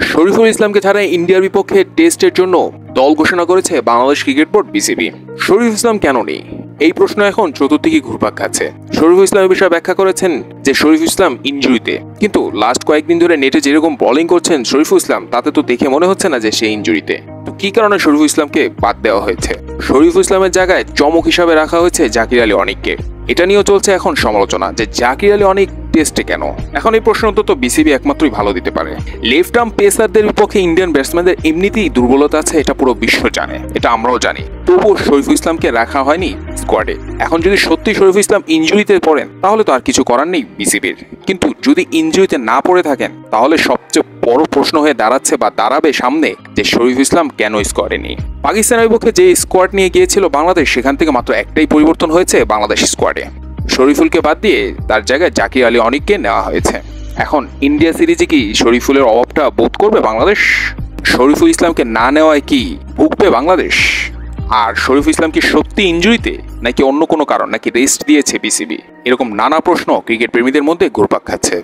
শরীফুল ইসলামকে ছাড়া ইন্ডিয়ার বিপক্ষে টেস্টের জন্য দল ঘোষণা করেছে Bangladesh cricket board BCB. Shoriful Islam কেন নেই, এই প্রশ্ন এখন চতুর্দিকে ঘুরপাক খাচ্ছে। শরীফুল ইসলামের বিষয়ে ব্যাখ্যা করেছেন যে শরীফুল ইসলাম ইনজুরিতে, কিন্তু লাস্ট কয়েকদিন ধরে নেটে যেরকম বোলিং করছেন শরীফুল ইসলাম, তাতে তো দেখে মনে হচ্ছে না যে সে ইনজুরিতে। তো কি কারণে শরীফুল ইসলামকে বাদ দেওয়া হয়েছে? শরীফুল ইসলামের জায়গায় চমক হিসাবে রাখা হয়েছে জাকির আলী অনিককে। এটা নিয়েও চলছে এখন সমালোচনা যে জাকির আলী অনিক টেস্টে কেন। এখন এই প্রশ্ন তো বিসিবি একমাত্রই ভালো দিতে পারে। লেফট আর্ম পেসারদের বিপক্ষে ইন্ডিয়ান ব্যাটসম্যানদের এমনিতেই দুর্বলতা আছে, এটা পুরো বিশ্ব জানে, এটা আমরাও জানি। তবুও শরীফুল ইসলামকে রাখা হয়নি স্কোয়াডে। এখন যদি সত্যি শরীফুল ইসলাম ইনজুরিতে পড়েন তাহলে তো আর কিছু করার নেই বিসিবির। কিন্তু যদি ইনজুরিতে না পড়ে থাকেন তাহলে সবচেয়ে বড় প্রশ্ন হয়ে দাঁড়াচ্ছে বা দাঁড়াবে সামনে যে শরীফুল ইসলাম কেন স্কোয়াডে নেই। পাকিস্তানের বিপক্ষে যে স্কোয়াড নিয়ে গিয়েছিল বাংলাদেশ, সেখান থেকে মাত্র একটাই পরিবর্তন হয়েছে বাংলাদেশ স্কোয়াডে। শরীফুলকে বাদ দিয়ে তার জায়গায় জাকির আলী অনিককে নেওয়া হয়েছে। এখন ইন্ডিয়া সিরিজে কি শরীফুলের অভাবটা বোধ করবে বাংলাদেশ? শরীফুল ইসলামকে না নেওয়ায় কি ভুগবে বাংলাদেশ? আর শরীফুল ইসলাম কি সত্যি ইনজুরিতে, নাকি অন্য কোনো কারণ, নাকি রেস্ট দিয়েছে বিসিবি? এরকম নানা প্রশ্ন ক্রিকেট প্রেমীদের মধ্যে ঘুরপাক খাচ্ছে।